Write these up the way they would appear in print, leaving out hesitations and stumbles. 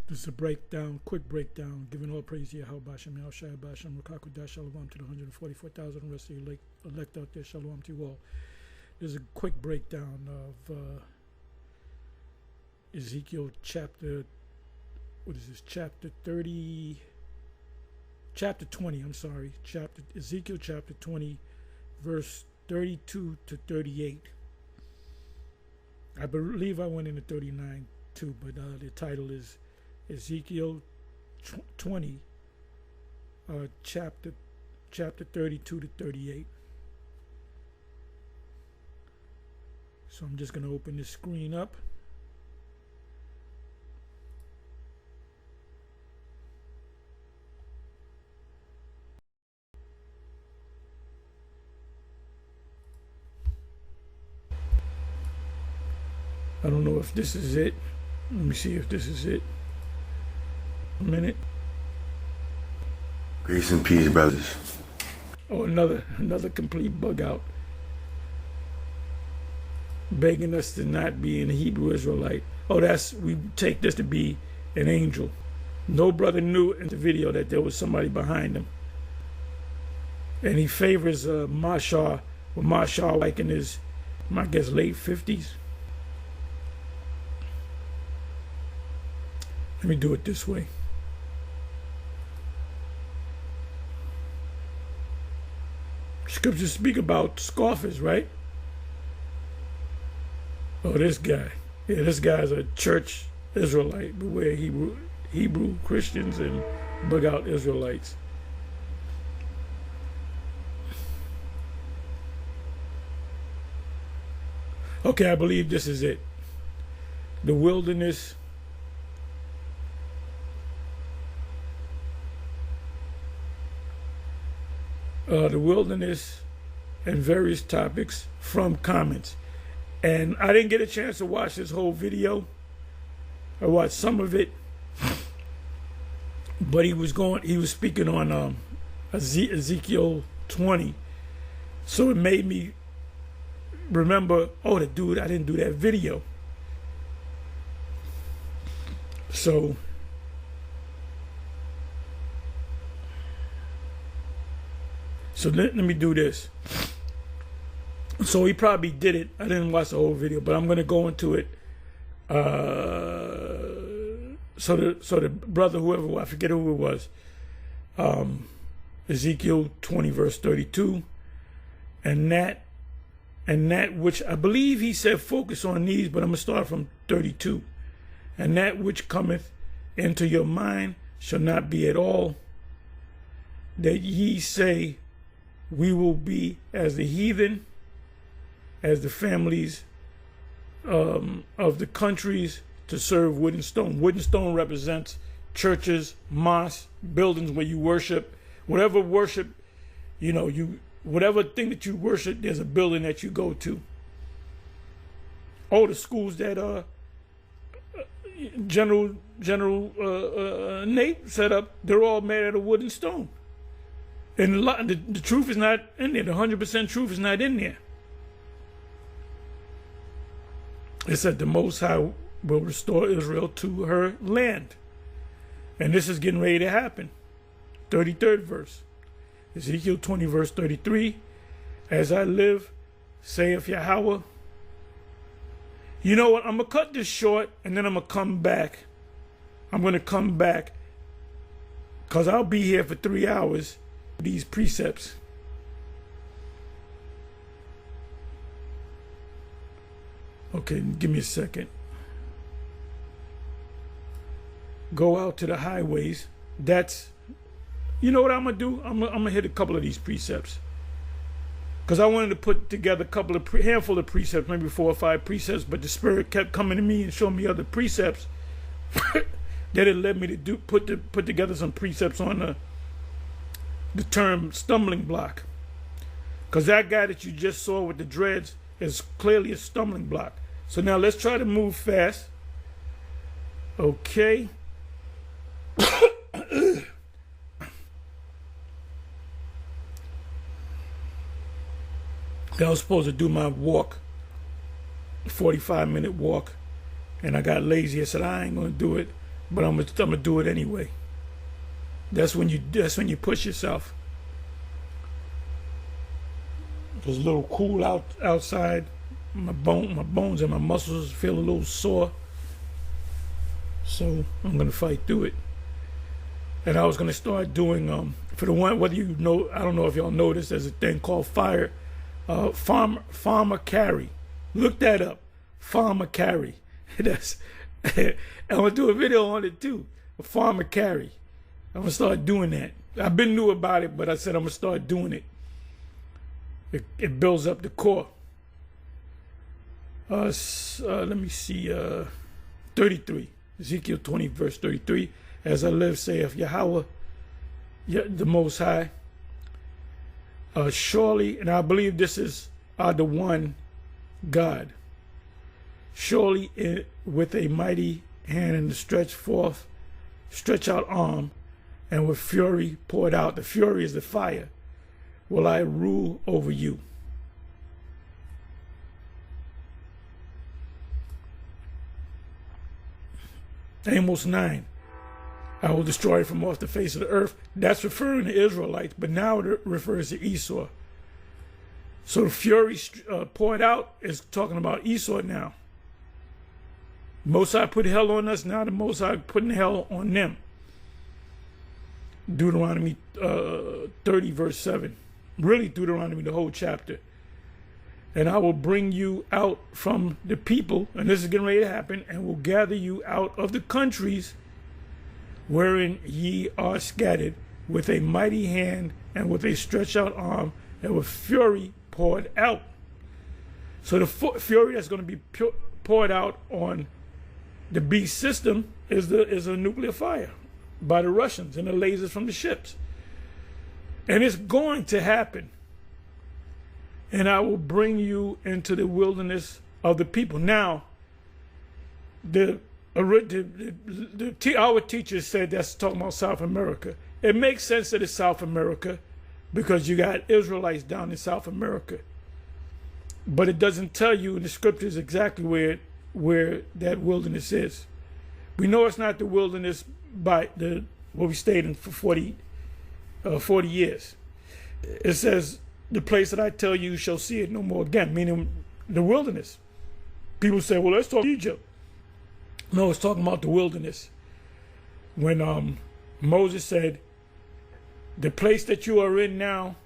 This is a breakdown, quick breakdown, giving all praise to Yahweh Bashem, Yahweh Shai Bashem, Rakakudah, Shalom to the 144,000 rest of you elect out there, Shalom to you all. This is a quick breakdown of Ezekiel chapter, what is this, chapter 20, I'm sorry, Ezekiel chapter 20, verse 32 to 38. I believe I went into 39 too, but the title is Ezekiel 20, chapter 32 to 38. So I'm just going to open this screen up. I don't know if this is it. Let me see if this is it. A minute. Grace and peace, brothers. Oh, another complete bug out. Begging us to not be an Hebrew Israelite. Oh, we take this to be an angel. No brother knew in the video that there was somebody behind him. And he favors Mashar, with Mashar like in his, I guess, late 50s. Let me do it this way. Scriptures speak about scoffers, right? Oh, this guy. Yeah, this guy's a church Israelite. Beware Hebrew Christians and bug out Israelites. Okay, I believe this is it. The wilderness. The wilderness and various topics from comments. And I didn't get a chance to watch this whole video. I watched some of it. But he was speaking on Ezekiel 20. So it made me remember, oh, I didn't do that video. So let me do this. So he probably did it. I didn't watch the whole video, but I'm going to go into it. So the brother, whoever, I forget who it was, Ezekiel 20 verse 32, and that which I believe he said focus on these, but I'm going to start from 32. And that which cometh into your mind shall not be at all, that ye say, we will be as the heathen, as the families of the countries to serve wood and stone. Wood and stone represents churches, mosques, buildings where you worship. Whatever worship, whatever thing that you worship, there's a building that you go to. All the schools that General Nate set up, they're all made out of wood and stone. And the truth is not in there. The 100% truth is not in there. It said the Most High will restore Israel to her land. And this is getting ready to happen. 33rd verse. Ezekiel 20 verse 33. As I live, saith Yahweh. You know what? I'm going to cut this short and then I'm going to come back. I'm going to come back because I'll be here for 3 hours. These precepts. Okay, give me a second. Go out to the highways. That's, you know what I'm going to do? I'm going to hit a couple of these precepts. Because I wanted to put together a handful of precepts, maybe 4 or 5 precepts, but the Spirit kept coming to me and showing me other precepts that it led me to put together some precepts on the term stumbling block. Because that guy that you just saw with the dreads is clearly a stumbling block. So now let's try to move fast. Okay. I was supposed to do my walk, 45-minute walk, and I got lazy. I said, I ain't going to do it. but I'm gonna do it anyway. That's when you push yourself. It's a little cool outside. My bones and my muscles feel a little sore, so I'm gonna fight through it. And I was gonna start doing for the one, whether you know, I don't know if y'all noticed, there's a thing called farmer carry. Look that up, farmer carry. That's I'm gonna do a video on it too. A farmer carry. I'm gonna start doing that. I've been new about it, but I said I'm gonna start doing it. It builds up the core. Let me see. 33. Ezekiel 20, verse 33. As I live, saith Yahweh, the Most High. Surely, and I believe this is the one God. Surely, with a mighty hand and stretch out arm, and with fury poured out. The fury is the fire. Will I rule over you? Amos 9. I will destroy it from off the face of the earth. That's referring to Israelites, but now it refers to Esau. So the fury poured out is talking about Esau now. Most High put hell on us, now the Most High putting hell on them. Deuteronomy 30, verse 7. Really Deuteronomy, the whole chapter. And I will bring you out from the people, and this is getting ready to happen, and will gather you out of the countries wherein ye are scattered, with a mighty hand and with a stretched out arm, and with fury poured out. So the fury that's going to be poured out on the beast system is a nuclear fire by the Russians and the lasers from the ships. And it's going to happen. And I will bring you into the wilderness of the people. Now, our teachers said that's talking about South America. It makes sense that it's South America because you got Israelites down in South America. But it doesn't tell you in the scriptures exactly where that wilderness is. We know it's not the wilderness by where we stayed in for 40 years. It says, the place that I tell you shall see it no more again, meaning the wilderness. People say, well, let's talk Egypt. No, it's talking about the wilderness. When Moses said, the place that you are in now,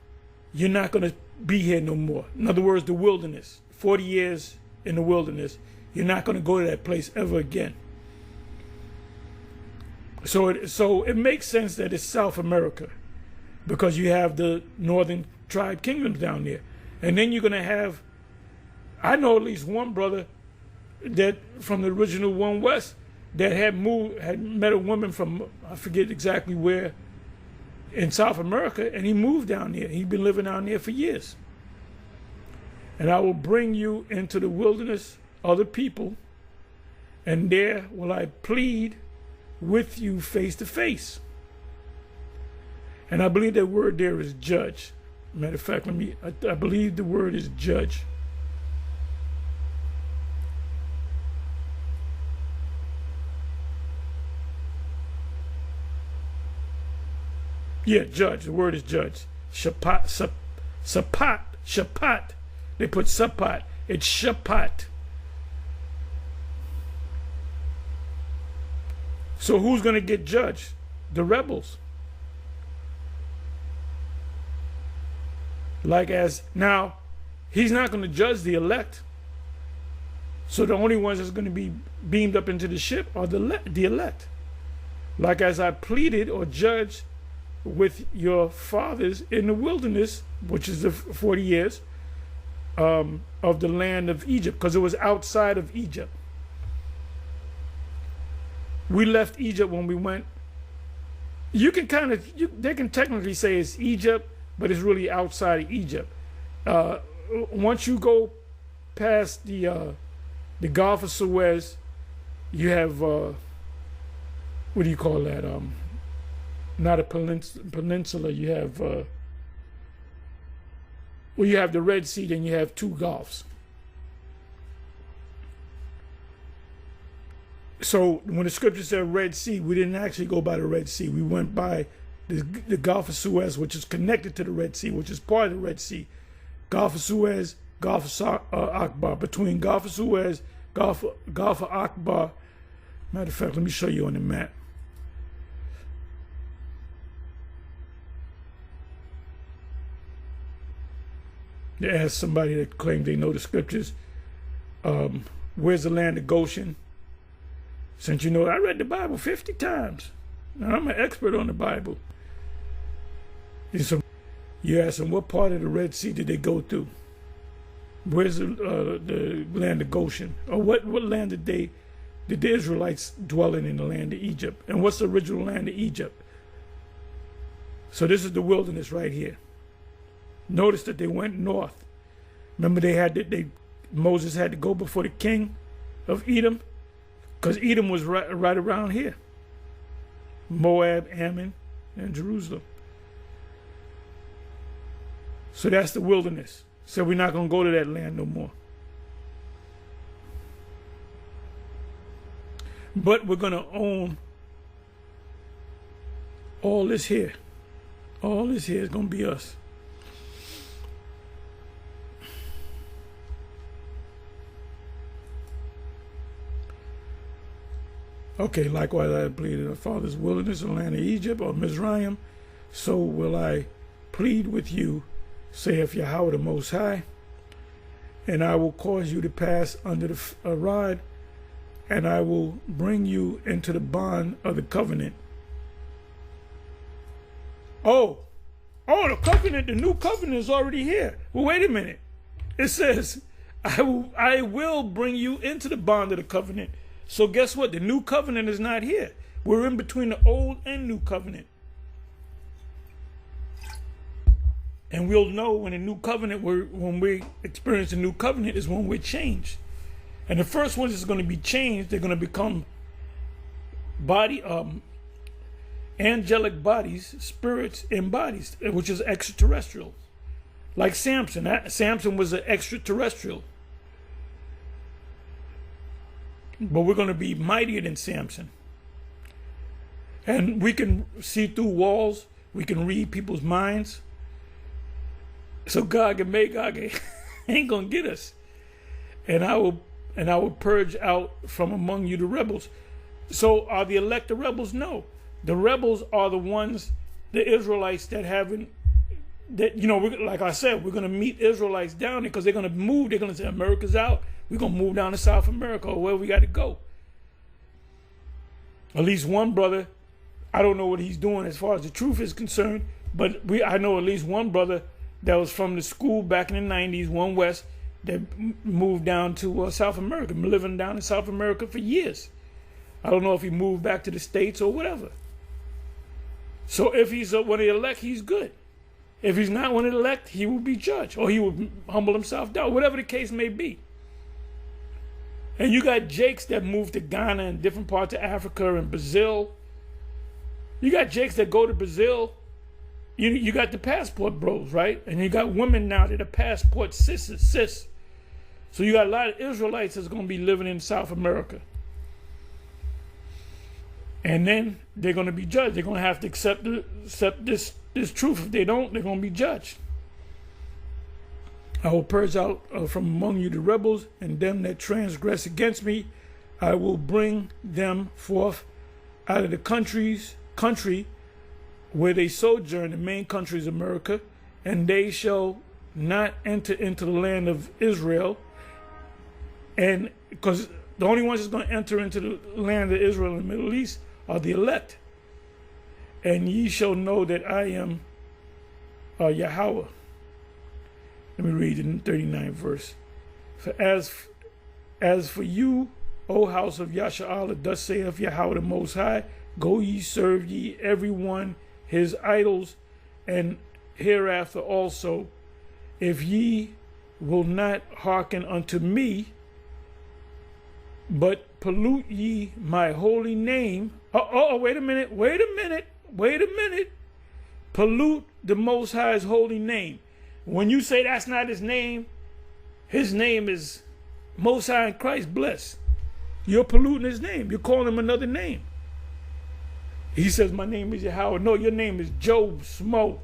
you're not going to be here no more. In other words, the wilderness, 40 years in the wilderness, you're not going to go to that place ever again. So it makes sense that it's South America because you have the northern tribe kingdoms down there. And then you're going to have, I know at least one brother that from the original One West that had met a woman from, I forget exactly where, in South America, and he moved down there. He'd been living down there for years. And I will bring you into the wilderness of the people, and there will I plead with you face to face. And I believe that word there is judge. Matter of fact, I believe the word is judge. Yeah, judge. The word is judge. Shapat. They put sapat. It's shapat. So who's going to get judged? The rebels. Now, he's not going to judge the elect. So the only ones that's going to be beamed up into the ship are the elect. Like as I pleaded or judged with your fathers in the wilderness, which is the 40 years of the land of Egypt, because it was outside of Egypt. We left Egypt when we went. They can technically say it's Egypt, but it's really outside of Egypt. Once you go past the Gulf of Suez, you have what do you call that? Not a peninsula. You have you have the Red Sea, and you have two Gulfs. So when the scripture said Red Sea, we didn't actually go by the Red Sea. We went by the Gulf of Suez, which is connected to the Red Sea, which is part of the Red Sea. Gulf of Suez, Gulf of Akbar. Between Gulf of Suez, Gulf of Akbar. Matter of fact, let me show you on the map. They asked somebody that claimed they know the scriptures, where's the land of Goshen? Since you know, I read the Bible 50 times. Now, I'm an expert on the Bible. You ask them, what part of the Red Sea did they go through? Where's the land of Goshen? Or what land did the Israelites dwell in the land of Egypt? And what's the original land of Egypt? So this is the wilderness right here. Notice that they went north. Remember Moses had to go before the king of Edom, because Edom was right around here. Moab, Ammon, and Jerusalem. So that's the wilderness. So we're not going to go to that land no more. But we're going to own all this here. All this here is going to be us. Okay, likewise I pleaded the father's wilderness, the land of Egypt, or Mizraim, so will I plead with you, saith Yahweh the Most High, and I will cause you to pass under the rod, and I will bring you into the bond of the covenant. Oh, the covenant, the new covenant is already here. Well, wait a minute. It says, I will bring you into the bond of the covenant. So guess what? The new covenant is not here. We're in between the old and new covenant. And we'll know when a new covenant, when we experience a new covenant, is when we're changed. And the first ones is going to be changed. They're going to become angelic bodies, spirits in bodies, which is extraterrestrial. Like Samson. Samson was an extraterrestrial. But we're going to be mightier than Samson. And we can see through walls. We can read people's minds. So Gog and Magog ain't going to get us. And I will purge out from among you the rebels. So are the elect the rebels? No. The rebels are the ones, the Israelites that haven't, that, you know, like I said, we're going to meet Israelites down there because they're going to move. They're going to say, America's out. We're going to move down to South America or where we got to go. At least one brother, I don't know what he's doing as far as the truth is concerned, but I know at least one brother that was from the school back in the 90s, one West, that moved down to South America, been living down in South America for years. I don't know if he moved back to the States or whatever. So if he's one of the elect, he's good. If he's not one of the elect, he will be judged, or he will humble himself down, whatever the case may be. And you got Jakes that moved to Ghana and different parts of Africa and Brazil. You got Jakes that go to Brazil. You got the passport bros, right? And you got women now that are passport sis. So you got a lot of Israelites that's going to be living in South America. And then they're going to be judged. They're going to have to accept this truth. If they don't, they're going to be judged. I will purge out from among you the rebels, and them that transgress against me. I will bring them forth out of the country where they sojourn. The main country is America, and they shall not enter into the land of Israel. And because the only ones that's going to enter into the land of Israel in the Middle East are the elect. And ye shall know that I am Yahweh. Let me read in the 39th verse. For as for you, O house of Yasha'Allah, thus saith Yahweh the Most High, go ye serve ye every one his idols, and hereafter also, if ye will not hearken unto me, but pollute ye my holy name. Wait a minute. Pollute the Most High's holy name. When you say that's not his name is Most High in Christ bless. You're polluting his name. You're calling him another name. He says, my name is Yahweh. No, your name is Job Smo.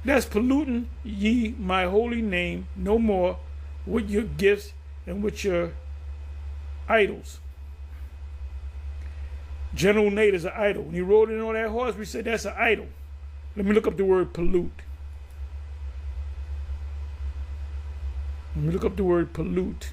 That's polluting ye my holy name no more with your gifts and with your idols. General Nate is an idol. When he rode in on that horse, we said that's an idol. Let me look up the word pollute. Let me look up the word pollute.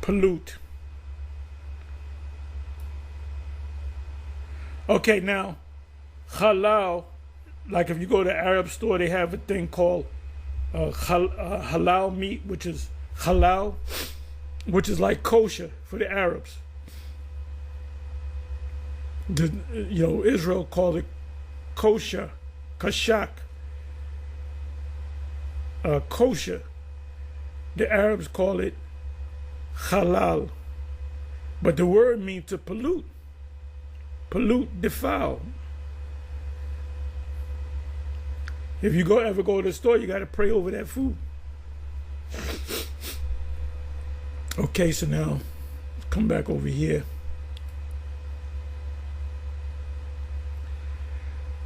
Pollute. Okay, now, halal, like if you go to the Arab store, they have a thing called halal meat, which is halal, which is like kosher for the Arabs. Israel called it kosher, kashak, kosher. The Arabs call it halal, but the word means to pollute, defile. If you ever go to the store, you got to pray over that food. Okay, so now come back over here.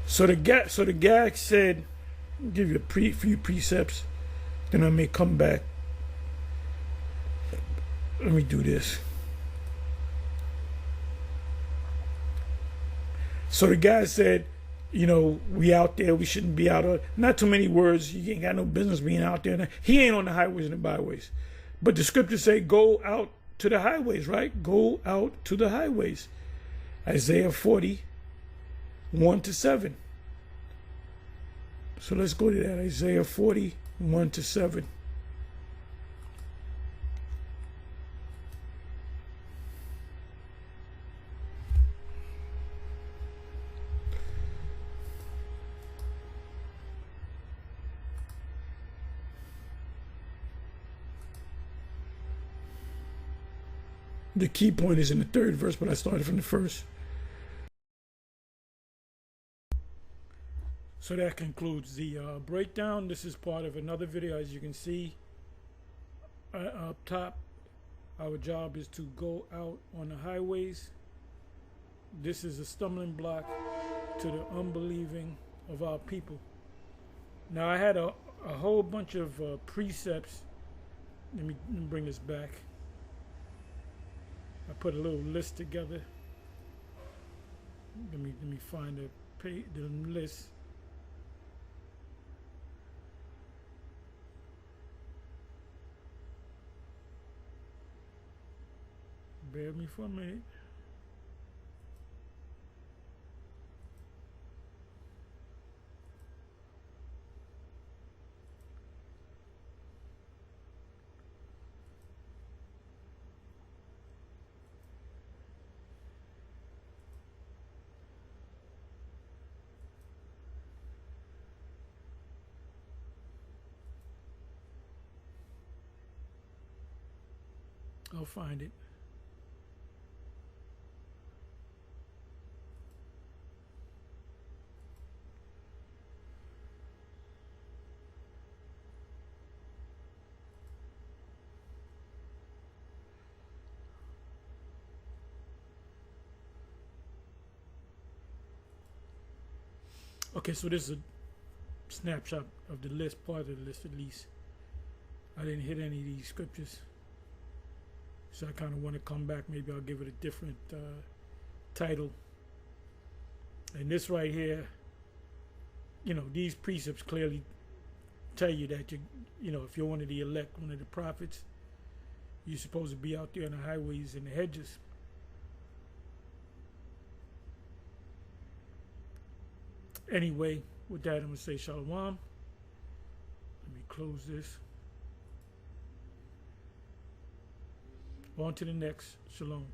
So the gag said, give you a few precepts, then I may come back. Let me do this. So the guy said, we out there, we shouldn't be out. Not too many words. You ain't got no business being out there. He ain't on the highways and the byways. But the scriptures say, go out to the highways, right? Go out to the highways. Isaiah 40, 1-7. So let's go to that. Isaiah 40, 1-7. The key point is in the third verse, but I started from the first. So that concludes the breakdown. This is part of another video. As you can see up top, our job is to go out on the highways. This is a stumbling block to the unbelieving of our people. Now I had a whole bunch of precepts. Let me bring this back. I put a little list together. Let me find the list. Bear with me for a minute. I'll find it. Okay, so this is a snapshot of the list, part of the list at least. I didn't hit any of these scriptures. So I kind of want to come back. Maybe I'll give it a different title. And this right here, these precepts clearly tell you that if you're one of the elect, one of the prophets, you're supposed to be out there on the highways and the hedges. Anyway, with that, I'm going to say shalom. Let me close this. On to the next. Shalom.